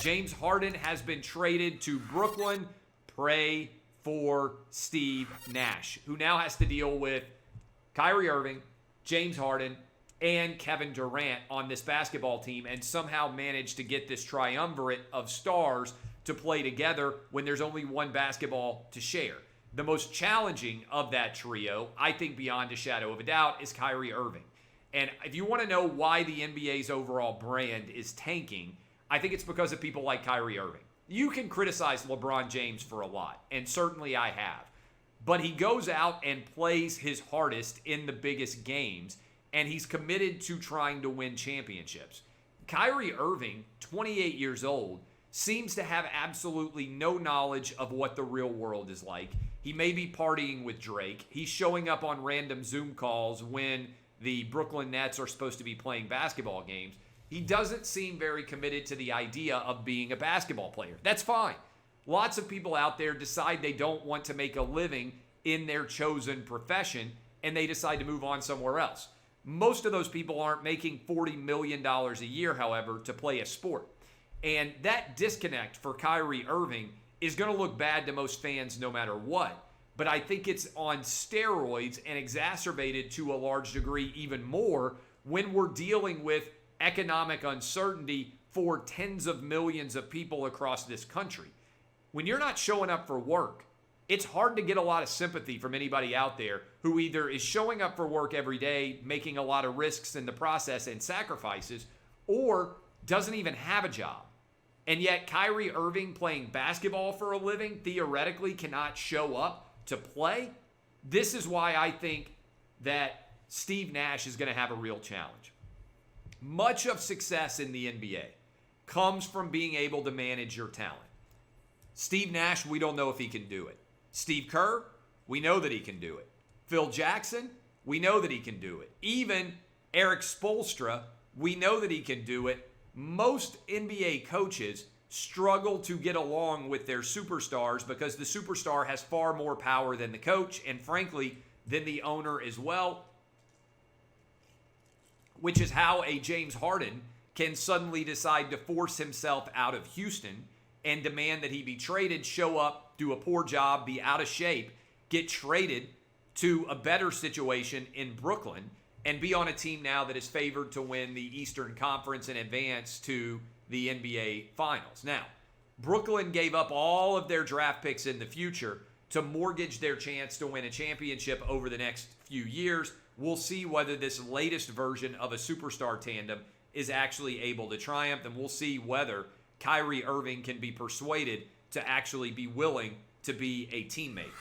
James Harden has been traded to Brooklyn. Pray for Steve Nash, who now has to deal with Kyrie Irving, James Harden, and Kevin Durant on this basketball team and somehow manage to get this triumvirate of stars to play together when there's only one basketball to share. The most challenging of that trio, I think beyond a shadow of a doubt, is Kyrie Irving. And if you want to know why the NBA's overall brand is tanking, I think it's because of people like Kyrie Irving. You can criticize LeBron James for a lot, and certainly I have. But he goes out and plays his hardest in the biggest games, and he's committed to trying to win championships. Kyrie Irving, 28 years old, seems to have absolutely no knowledge of what the real world is like. He may be partying with Drake. He's showing up on random Zoom calls when the Brooklyn Nets are supposed to be playing basketball games. He doesn't seem very committed to the idea of being a basketball player. That's fine. Lots of people out there decide they don't want to make a living in their chosen profession, and they decide to move on somewhere else. Most of those people aren't making $40 million a year, however, to play a sport. And that disconnect for Kyrie Irving is going to look bad to most fans no matter what. But I think it's on steroids and exacerbated to a large degree even more when we're dealing with economic uncertainty for tens of millions of people across this country. When you're not showing up for work, it's hard to get a lot of sympathy from anybody out there who either is showing up for work every day, making a lot of risks in the process and sacrifices, or doesn't even have a job. And yet Kyrie Irving, playing basketball for a living, theoretically cannot show up to play. This is why I think that Steve Nash is going to have a real challenge. Much of success in the NBA comes from being able to manage your talent. Steve Nash, we don't know if he can do it. Steve Kerr, we know that he can do it. Phil Jackson, we know that he can do it. Even Eric Spoelstra, we know that he can do it. Most NBA coaches struggle to get along with their superstars because the superstar has far more power than the coach and, frankly, than the owner as well, which is how a James Harden can suddenly decide to force himself out of Houston and demand that he be traded, show up, do a poor job, be out of shape, get traded to a better situation in Brooklyn, and be on a team now that is favored to win the Eastern Conference and advance to the NBA Finals. Now, Brooklyn gave up all of their draft picks in the future to mortgage their chance to win a championship over the next few years. We'll see whether this latest version of a superstar tandem is actually able to triumph, and we'll see whether Kyrie Irving can be persuaded to actually be willing to be a teammate.